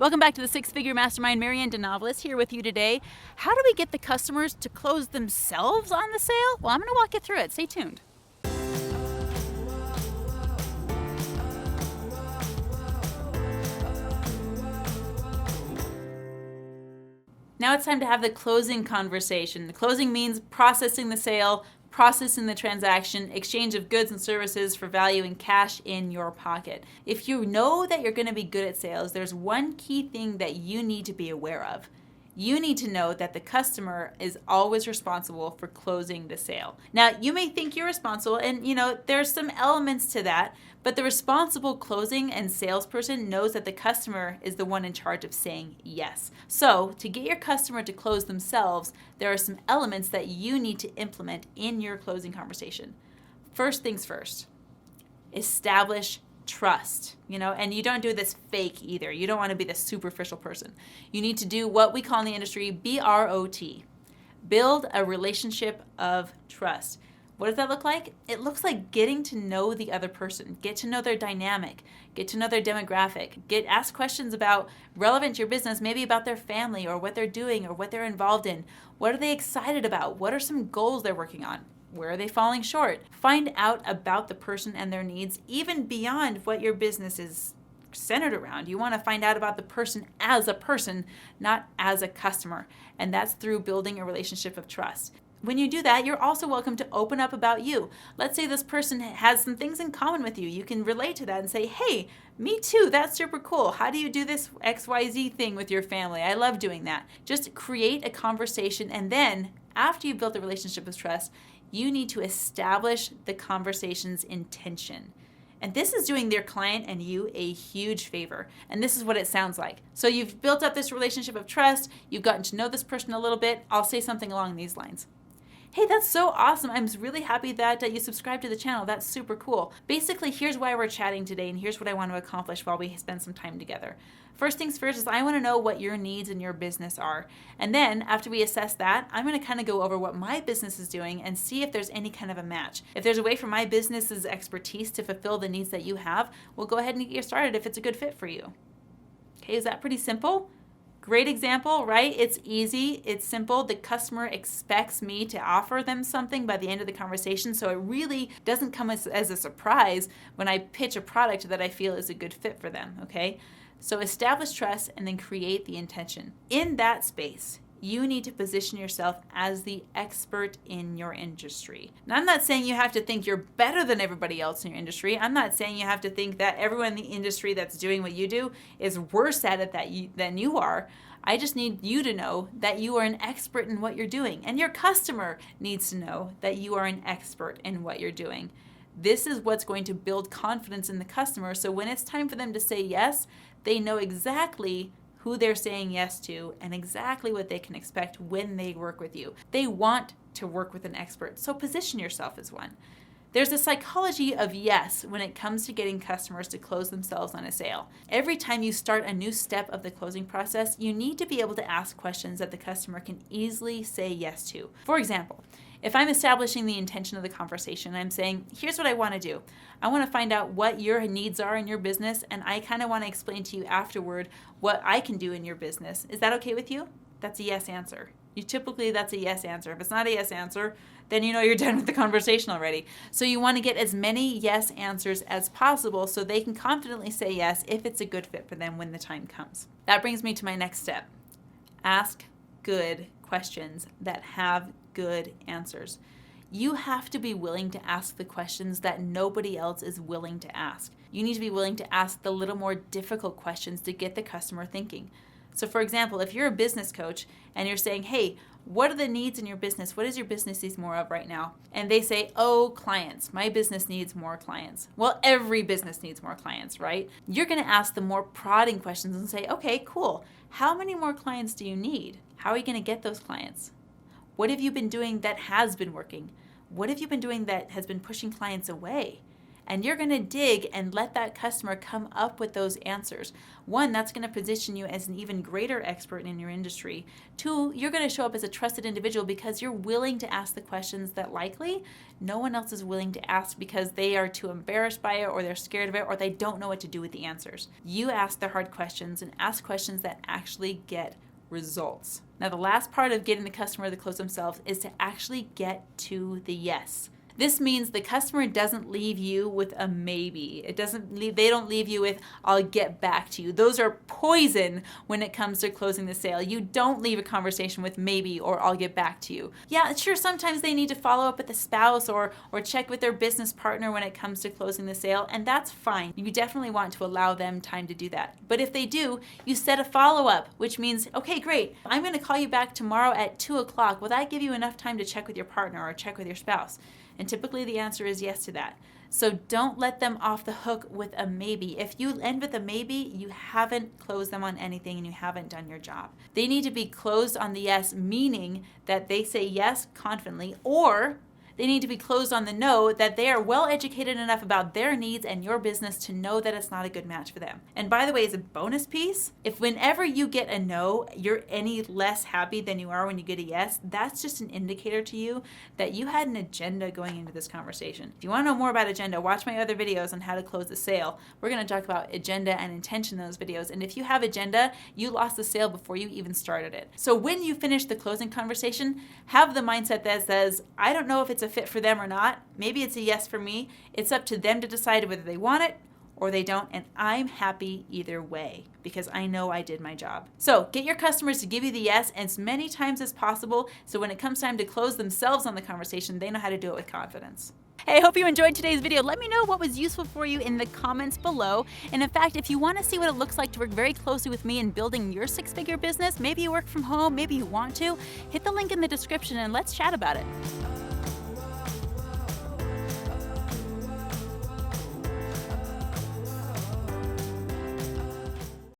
Welcome back to the Six Figure Mastermind. Marianne DeNovelis here with you today. How do we get the customers to close themselves on the sale? Well, I'm going to walk you through it. Stay tuned. Now it's time to have the closing conversation. The closing means processing the sale, processing the transaction, exchange of goods and services for value and cash in your pocket. If you know that you're going to be good at sales, there's one key thing that you need to be aware of. You need to know that the customer is always responsible for closing the sale. Now, you may think you're responsible, and there's some elements to that, but the responsible closing and salesperson knows that the customer is the one in charge of saying yes. So, to get your customer to close themselves, there are some elements that you need to implement in your closing conversation. First things first, establish trust, and you don't do this fake either. You don't want to be the superficial person. You need to do what we call in the industry BROT. Build a relationship of trust. What does that look like? It looks like getting to know the other person, get to know their dynamic, get to know their demographic, ask questions about relevant to your business, maybe about their family or what they're doing or what they're involved in. What are they excited about? What are some goals they're working on? Where are they falling short? Find out about the person and their needs, even beyond what your business is centered around. You want to find out about the person, not as a customer. And that's through building a relationship of trust. When you do that, you're also welcome to open up about you. Let's say this person has some things in common with you. You can relate to that and say, hey, me too, that's super cool. How do you do this XYZ thing with your family? I love doing that. Just create a conversation, and then after you've built a relationship of trust, you need to establish the conversation's intention. And this is doing their client and you a huge favor. And this is what it sounds like. So you've built up this relationship of trust. You've gotten to know this person a little bit. I'll say something along these lines. Hey, that's so awesome. I'm really happy that you subscribed to the channel. That's super cool. Basically, here's why we're chatting today, and here's what I want to accomplish while we spend some time together. First things first is I want to know what your needs in your business are. And then after we assess that, I'm going to kind of go over what my business is doing and see if there's any kind of a match. If there's a way for my business's expertise to fulfill the needs that you have, we'll go ahead and get you started if it's a good fit for you. Okay, is that pretty simple? Great example, right? It's easy, it's simple. The customer expects me to offer them something by the end of the conversation, so it really doesn't come as a surprise when I pitch a product that I feel is a good fit for them, okay? So establish trust and then create the intention. In that space, you need to position yourself as the expert in your industry. Now, I'm not saying you have to think you're better than everybody else in your industry. I'm not saying you have to think that everyone in the industry that's doing what you do is worse at it than you are. I just need you to know that you are an expert in what you're doing, and your customer needs to know that you are an expert in what you're doing. This is what's going to build confidence in the customer, so when it's time for them to say yes, they know exactly who they're saying yes to and exactly what they can expect when they work with you. They want to work with an expert, so position yourself as one. There's a psychology of yes when it comes to getting customers to close themselves on a sale. Every time you start a new step of the closing process, you need to be able to ask questions that the customer can easily say yes to. For example, if I'm establishing the intention of the conversation, I'm saying, here's what I want to do. I want to find out what your needs are in your business, and I kind of want to explain to you afterward what I can do in your business. Is that okay with you? That's a yes answer. That's a yes answer. If it's not a yes answer, then you're done with the conversation already. So you want to get as many yes answers as possible so they can confidently say yes if it's a good fit for them when the time comes. That brings me to my next step. Ask good questions that have good answers. You have to be willing to ask the questions that nobody else is willing to ask. You need to be willing to ask the little more difficult questions to get the customer thinking. So for example, if you're a business coach and you're saying, hey, what are the needs in your business? What does your business need more of right now? And they say, oh, clients. My business needs more clients. Well, every business needs more clients, right? You're going to ask the more prodding questions and say, okay, cool. How many more clients do you need? How are you going to get those clients? What have you been doing that has been working? What have you been doing that has been pushing clients away? and you're going to dig and let that customer come up with those answers. One, that's going to position you as an even greater expert in your industry. Two, you're going to show up as a trusted individual because you're willing to ask the questions that likely no one else is willing to ask because they are too embarrassed by it, or they're scared of it, or they don't know what to do with the answers. You ask the hard questions and ask questions that actually get results. Now, the last part of getting the customer to close themselves is to actually get to the yes. This means the customer doesn't leave you with a maybe. They don't leave you with, I'll get back to you. Those are poison when it comes to closing the sale. You don't leave a conversation with maybe or I'll get back to you. Yeah, sure, sometimes they need to follow up with a spouse or check with their business partner when it comes to closing the sale, and that's fine. You definitely want to allow them time to do that. But if they do, you set a follow-up, which means, okay, great, I'm going to call you back tomorrow at 2 o'clock. Will that give you enough time to check with your partner or check with your spouse? And typically the answer is yes to that. So don't let them off the hook with a maybe. If you end with a maybe, you haven't closed them on anything and you haven't done your job. They need to be closed on the yes, meaning that they say yes confidently, or they need to be closed on the no, that they are well educated enough about their needs and your business to know that it's not a good match for them. And by the way, as a bonus piece, if whenever you get a no, you're any less happy than you are when you get a yes, that's just an indicator to you that you had an agenda going into this conversation. If you want to know more about agenda, watch my other videos on how to close the sale. We're going to talk about agenda and intention in those videos. And if you have agenda, you lost the sale before you even started it. So when you finish the closing conversation, have the mindset that says, I don't know if it's a fit for them or not. Maybe it's a yes for me. It's up to them to decide whether they want it or they don't, and I'm happy either way because I know I did my job. So get your customers to give you the yes as many times as possible, so when it comes time to close themselves on the conversation, they know how to do it with confidence. Hey, I hope you enjoyed today's video. Let me know what was useful for you in the comments below. And in fact, if you want to see what it looks like to work very closely with me in building your six-figure business, maybe you work from home, maybe you want to, hit the link in the description and let's chat about it.